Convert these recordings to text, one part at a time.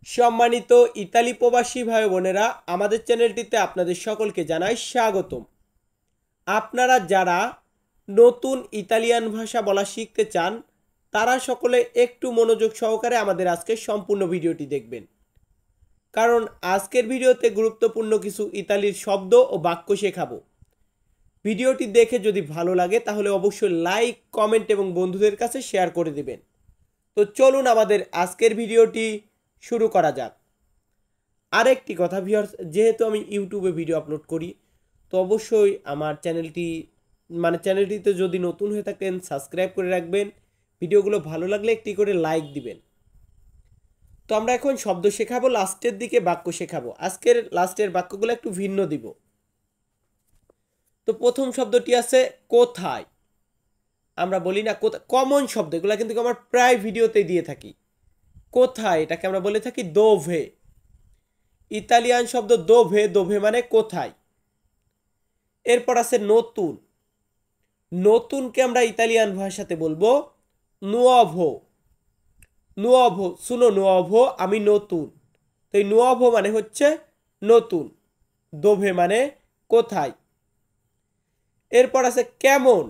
সম্মানিত ইতালি প্রবাসী ভাই বোনেরা, আমাদের চ্যানেলটিতে আপনাদের সকলকে জানাই স্বাগতম। আপনারা যারা নতুন ইতালিয়ান ভাষা বলা শিখতে চান তারা সকলে একটু মনোযোগ সহকারে আমাদের আজকের সম্পূর্ণ ভিডিওটি দেখবেন, কারণ আজকের ভিডিওতে গুরুত্বপূর্ণ কিছু ইতালির শব্দ ও বাক্য শেখাবো। ভিডিওটি দেখে যদি ভালো লাগে তাহলে অবশ্যই লাইক, কমেন্ট এবং বন্ধুদের কাছে শেয়ার করে দিবেন। তো চলুন আমাদের আজকের ভিডিওটি শুরু করা যাক। আরেকটি কথা ভিউয়ার্স, যেহেতু আমি ইউটিউবে ভিডিও আপলোড করি তো অবশ্যই আমার চ্যানেলটিতে যদি নতুন হয়ে থাকেন সাবস্ক্রাইব করে রাখবেন, ভিডিওগুলো ভালো লাগলে একটি করে লাইক দিবেন। তো আমরা এখন শব্দ শেখাবো, লাস্টের দিকে বাক্য শেখাবো। আজকের লাস্টের বাক্যগুলো একটু ভিন্ন দিব। তো প্রথম শব্দটি আছে কোথায়। আমরা বলি না কোথায়, কমন শব্দ, এগুলো কিন্তু আমার প্রায় ভিডিওতে দিয়ে থাকি। কোথায় এটাকে আমরা বলে থাকি দোভে। ইতালিয়ান শব্দ দোভে, দোভে মানে কোথায়। এরপর আছে নতুন। নতুনকে আমরা ইতালিয়ান ভাষাতে বলবো নুয়োভো। নুয়োভো, শুনো নুয়োভো, আমি নতুন। তো এই নুয়োভো মানে হচ্ছে নতুন, দোভে মানে কোথায়। এরপর আছে কেমন।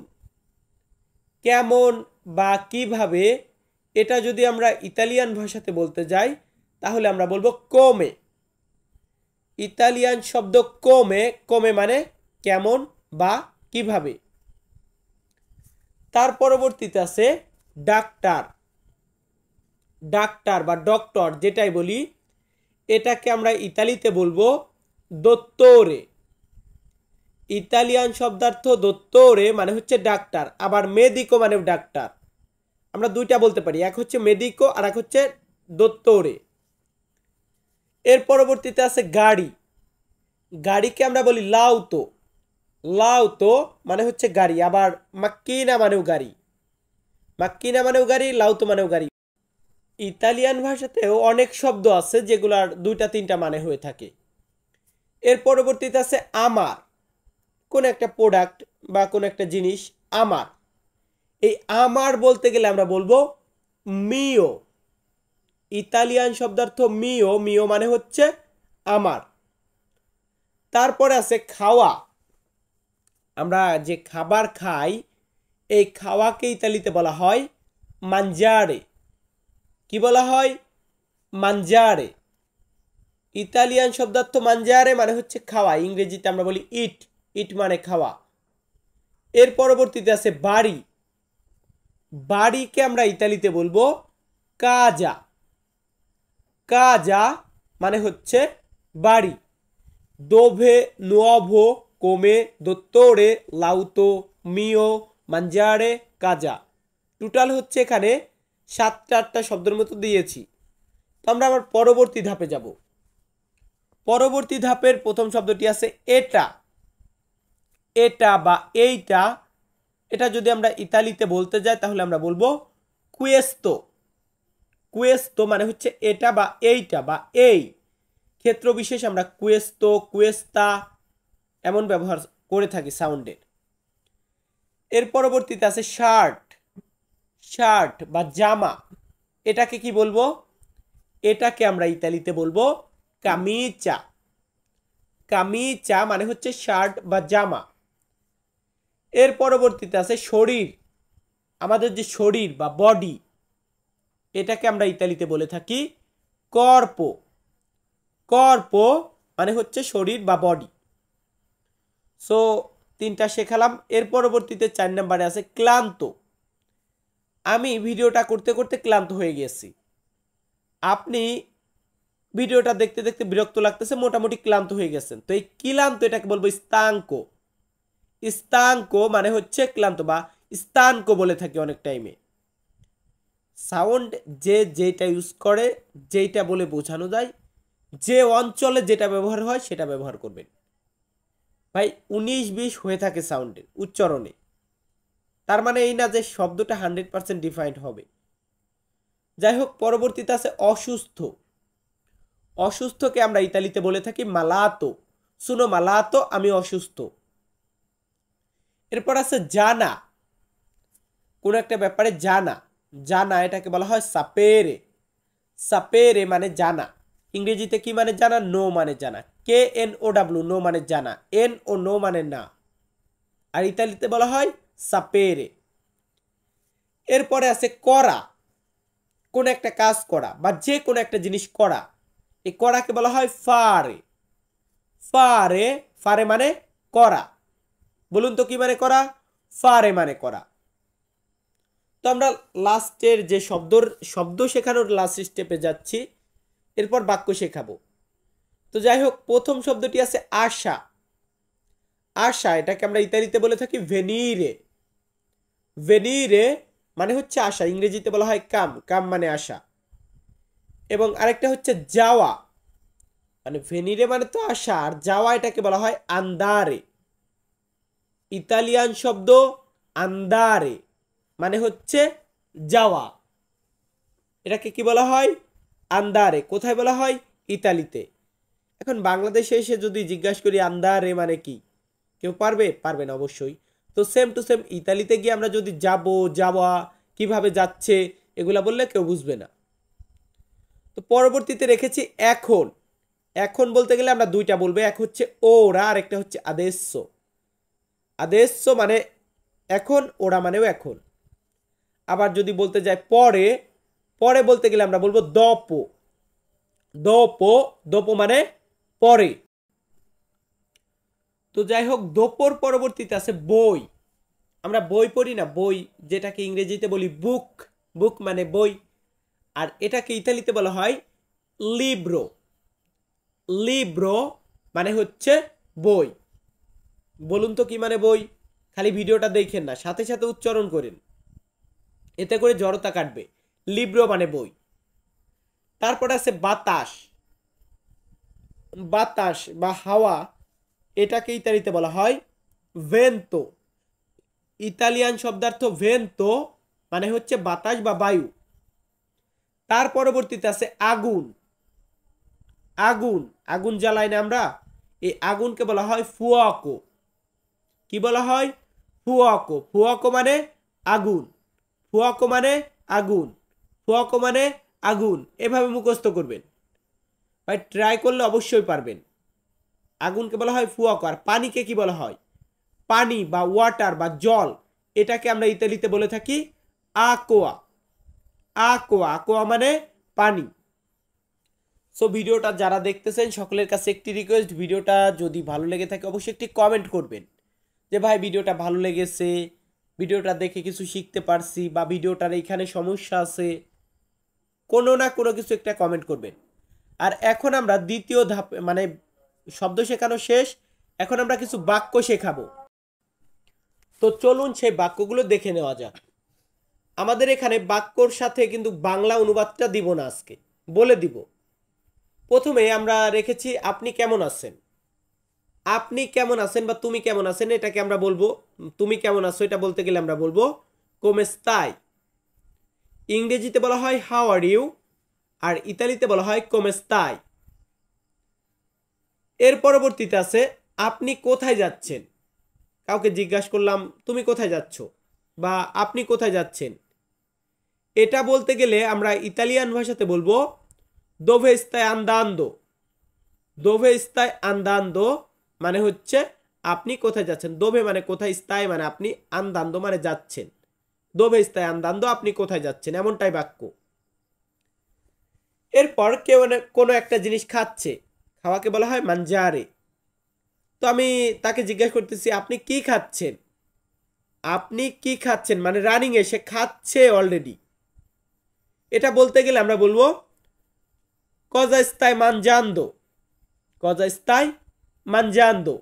কেমন বা কিভাবে, এটা যদি আমরা ইতালিয়ান ভাষাতে বলতে যাই তাহলে আমরা বলবো কোমে। ইতালিয়ান শব্দ কোমে, কোমে মানে কেমন বা কিভাবে। তার পরবর্তীতে আছে ডাক্তার। ডাক্তার বা ডক্টর যেটাই বলি, এটাকে আমরা ইতালিতে বলবো দোত্তোরে। ইতালিয়ান শব্দার্থ দোত্তোরে মানে হচ্ছে ডাক্তার, আবার মেদিকো মানেও ডাক্তার। আমরা দুইটা বলতে পারি, এক হচ্ছে মেদিকো আর এক হচ্ছে দোত্তোরে। এর পরবর্তীতে আছে গাড়ি। গাড়িকে আমরা বলি লাউতো। লাউতো মানে হচ্ছে গাড়ি, আবার মাক্কিনা মানেও গাড়ি। মাক্কিনা মানেও গাড়ি, লাউতো মানেও গাড়ি। ইতালিয়ান ভাষাতেও অনেক শব্দ আছে যেগুলার দুইটা তিনটা মানে হয়ে থাকে। এর পরবর্তীতে আছে আমার। কোন একটা প্রোডাক্ট বা কোন একটা জিনিস আমার, এই আমার বলতে গেলে আমরা বলবো মিও। ইতালিয়ান শব্দার্থ মিও, মিও মানে হচ্ছে আমার। তারপরে আছে খাওয়া। আমরা যে খাবার খাই এই খাওয়াকে ইতালিতে বলা হয় মানজারে। কি বলা হয়? মানজারে। ইতালিয়ান শব্দার্থ মানজারে মানে হচ্ছে খাওয়া, ইংরেজিতে আমরা বলি ইট। ইট মানে খাওয়া। এর পরবর্তীতে আছে বাড়ি। বাড়িকে আমরা ইতালিতে বলবো কাজা। কাজা মানে হচ্ছে বাড়ি। দোভে, নুয়োভো, কোমে, দোত্তোরে, লাউতো, মিও, মানজারে, কাজা। টোটাল হচ্ছে এখানে 7-8টা শব্দের মতো দিয়েছি। তো আমরা আবার পরবর্তী ধাপে যাব। পরবর্তী ধাপের প্রথম শব্দটি আছে এটা। এটা বা এইটা, এটা যদি আমরা ইতালিতে বলতে যাই তাহলে আমরা বলবো কুয়েস্তো। কুয়েস্তো মানে হচ্ছে এটা বা এইটা বা এই। ক্ষেত্র বিশেষ আমরা কুয়েস্তো, কুয়েস্তা এমন ব্যবহার করে থাকি সাউন্ডের। এর পরবর্তীতে আছে শার্ট। শার্ট বা জামা, এটাকে কি বলবো? এটাকে আমরা ইতালিতে বলবো কামিচা। কামিচা মানে হচ্ছে শার্ট বা জামা। এর পরবর্তীতে আছে শরীর। আমাদের যে শরীর বা বডি, এটাকে আমরা ইতালিতে বলে থাকি কর্পো। কর্পো মানে হচ্ছে শরীর বা বডি। সো 3টা শেখালাম। এর পরবর্তীতে 4 নম্বরে আছে ক্লান্ত। আমি ভিডিওটা করতে করতে ক্লান্ত হয়ে গেছি। আপনি ভিডিওটা দেখতে দেখতে বিরক্ত লাগতেছে, মোটামুটি ক্লান্ত হয়ে গেছেন। তো এই ক্লান্ত এটাকে বলবো স্তাঙ্কো। স্তাঙ্কো মানে হচ্ছে ক্লান্ত বা স্তাঙ্কো বলে থাকি অনেক টাইমে। সাউন্ড যে যেটা ইউজ করে, যেটা বলে বোঝানো যায়, যে অঞ্চলে যেটা ব্যবহার হয় সেটা ব্যবহার করবেন। ভাই 19-20 হয়ে থাকে সাউন্ডের উচ্চারণে, তার মানে এই না যে শব্দটা 100% ডিফাইন্ড হবে। যাই হোক, পরবর্তীতে আছে অসুস্থ। অসুস্থকে আমরা ইতালিতে বলে থাকি মালাতো। শুনো মালাতো, আমি অসুস্থ। এরপর আছে জানা। কোন একটা ব্যাপারে জানা, জানা এটাকে বলা হয় সাপেরে। সাপেরে মানে জানা। ইংরেজিতে কি মানে জানা? নো মানে জানা। KNOW নো মানে জানা, এন ও নো মানে না। আর ইতালিতে বলা হয় সাপেরে। এরপরে আছে করা, কোন একটা কাজ করা বা যে কোনো একটা জিনিস করা, এই করাকে বলা হয় ফারে। ফারে, ফারে মানে করা। বলুন তো কি মানে করা? ফারে মানে করা। তো আমরা লাস্টের যে শব্দ শেখানোর লাস্ট স্টেপে যাচ্ছি, এরপর বাক্য শেখাবো। তো যাই হোক, প্রথম শব্দটি আছে আশা। আশা, এটাকে আমরা ইতালিতে বলে থাকি ভেনিরে। ভেনিরে মানে হচ্ছে আশা, ইংরেজিতে বলা হয় কাম। কাম মানে আশা। এবং আরেকটা হচ্ছে যাওয়া, মানে ভেনিরে মানে তো আশা, আর যাওয়া এটাকে বলা হয় আন্দারে। ইতালিয়ান শব্দ আন্দারে মানে হচ্ছে যাওয়া। এটাকে কি বলা হয়? আন্দারে। কোথায় বলা হয়? ইতালিতে। এখন বাংলাদেশে এসে যদি জিজ্ঞাসা করি আন্দারে মানে কি, কেউ পারবে? পারবে না অবশ্যই। তো সেম টু সেম ইতালিতে গিয়ে আমরা যদি যাব, যাওয়া, কিভাবে যাচ্ছে, এগুলা বললে কেউ বুঝবে না। তো পরবর্তীতে রেখেছি এখন। এখন বলতে গেলে আমরা দুইটা বলবো, এক হচ্ছে ওরা আর একটা হচ্ছে আদেsso। আদেsso মানে এখন, ওরা মানেও এখন। আবার যদি বলতে যাই পরে, পরে বলতে গেলে আমরা বলবো dopo। dopo, dopo মানে পরে। তো যাই হোক, দোপোর পরবর্তীতে আছে বই। আমরা বই পড়ি না, বই, যেটাকে ইংরেজিতে বলি বুক। বুক মানে বই। আর এটাকে ইতালিতে বলা হয় লিব্রো। লিব্রো মানে হচ্ছে বই। বলুন তো কি মানে বই? খালি ভিডিওটা দেখেন না, সাথে সাথে উচ্চারণ করেন, এতে করে জড়তা কাটবে। লিব্রো মানে বই। তারপরে আছে বাতাস। বাতাস বা হাওয়া, এটাকে ইতালিতে বলা হয় ভেন্তো। ইতালিয়ান শব্দার্থ ভেন্তো মানে হচ্ছে বাতাস বা বায়ু। তার পরবর্তীতে আছে আগুন। আগুন, আগুন জ্বালাই না আমরা, এই আগুনকে বলা হয় ফুয়াকো। কি বলা হয়? ফুয়াকো। ফুয়াকো মানে আগুন। ফুয়াকো মানে আগুন। ফুয়াকো মানে আগুন। এভাবে মুখস্থ করবেন ভাই, ট্রাই করলে অবশ্যই পারবেন। আগুনকে বলা হয় ফুয়াকো। আর পানিকে কি বলা হয়? পানি বা ওয়াটার বা জল, এটাকে আমরা ইতালিতে বলে থাকি আকোয়া। আকোয়া, আকোয়া মানে পানি। সো ভিডিওটা যারা দেখতেছেন সকলের কাছে একটি রিকোয়েস্ট, ভিডিওটা যদি ভালো লেগে থাকে অবশ্যই একটি কমেন্ট করবেন যে ভাই ভিডিওটা ভালো লেগেছে, ভিডিওটা দেখে কিছু শিখতে পারছি, বা ভিডিওটার এইখানে সমস্যা আছে, কোনো না কোনো কিছু একটা কমেন্ট করবেন। আর এখন আমরা দ্বিতীয় ধাপ, মানে শব্দ শেখানো শেষ, এখন আমরা কিছু বাক্য শেখাবো। তো চলুন সেই বাক্যগুলো দেখে নেওয়া যাক। আমাদের এখানে বাক্যর সাথে কিন্তু বাংলা অনুবাদটা দিব না, আজকে বলে দিব। প্রথমে আমরা রেখেছি আপনি কেমন আছেন। আপনি কেমন আছেন বা তুমি কেমন আছেন, এটাকে আমরা বলবো, তুমি কেমন আছো এটা বলতে গেলে আমরা বলবো come stai। ইংরেজিতে বলা হয় হাউ আর ইউ, আর ইতালিতে বলা হয় come stai। এর পরবর্তীতে আছে আপনি কোথায় যাচ্ছেন। কাউকে জিজ্ঞাসা করলাম তুমি কোথায় যাচ্ছ বা আপনি কোথায় যাচ্ছেন, এটা বলতে গেলে আমরা ইতালিয়ান ভাষাতে বলবো dove stai andando। dove stai andando মানে হচ্ছে আপনি কোথায় যাচ্ছেন। দোভে মানে কোথায়, স্তাই মানে আপনি, আন্দান্দো মানে যাচ্ছেন। দোভে স্তাই আন্দান্দো, আপনি কোথায় যাচ্ছেন, এমনটাই বাক্য। এরপর কেউ কোনো একটা জিনিস খাচ্ছে, খাওয়াকে বলা হয় মানজারে। তো আমি তাকে জিজ্ঞাসা করতেছি আপনি কি খাচ্ছেন। আপনি কি খাচ্ছেন মানে রানিং এ, সে খাচ্ছে অলরেডি। এটা বলতে গেলে আমরা বলবো cosa stai mangiando। cosa stai mangiando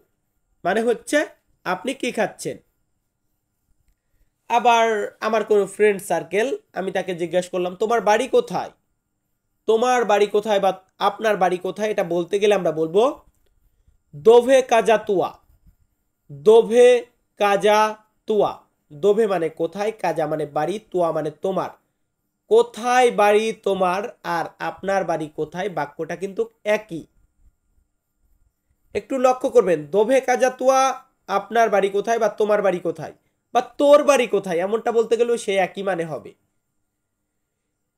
মানে হচ্ছে আপনি কি খাচ্ছেন। আবার আমার কোনো ফ্রেন্ড সার্কেল, আমি তাকে জিজ্ঞাসা করলাম তোমার বাড়ি কোথায়। তোমার বাড়ি কোথায় বা আপনার বাড়ি কোথায়, এটা বলতে গেলে আমরা বলবো দোভে কাজা তুয়া। দোভে কাজা তুয়া। দোভে মানে কোথায়, কাজা মানে বাড়ি, তুয়া মানে তোমার। কোথায় বাড়ি তোমার আর আপনার বাড়ি কোথায়, বাক্যটা কিন্তু একই। একটু লক্ষ্য করবেন, দোভে কাজা তুয়া আপনার বাড়ি কোথায় বা তোমার বাড়ি কোথায় বা তোর বাড়ি কোথায়, এমনটা বলতে গেলেও সে একই মানে হবে।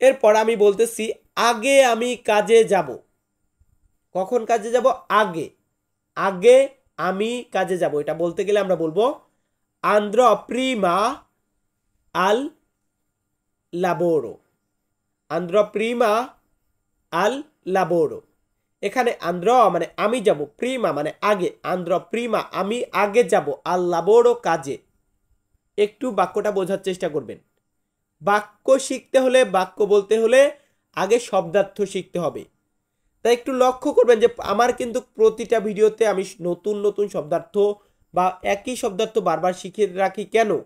এরপর আমি বলতেছি আগে আমি কাজে যাব। কখন কাজে যাব? আগে। আগে আমি কাজে যাব, এটা বলতে গেলে আমরা বলবো andrò prima al lavoro। andrò prima al lavoro। এখানে আন্দ্র মানে আমি যাব, প্রিমা মানে আগে, আন্দ্র প্রিমা আমি আগে যাব, আল লাবোরো কাজে। একটু বাক্যটা বোঝার চেষ্টা করবেন। বাক্য শিখতে হলে, বাক্য বলতে হলে আগে শব্দার্থ শিখতে হবে। তাই একটু লক্ষ্য করবেন যে আমার কিন্তু প্রতিটা ভিডিওতে আমি নতুন নতুন শব্দার্থ বা একই শব্দার্থ বারবার শিখে রাখি। কেন?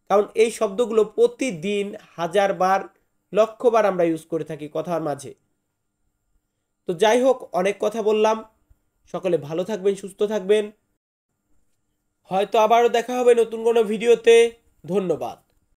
কারণ এই শব্দগুলো প্রতিদিন হাজারবার, লক্ষবার আমরা ইউজ করে থাকি কথার মাঝে। তো যাই হোক, অনেক কথা বললাম। সকলে ভালো থাকবেন, সুস্থ থাকবেন। হয়তো আবারও দেখা হবে নতুন কোনো ভিডিওতে। ধন্যবাদ।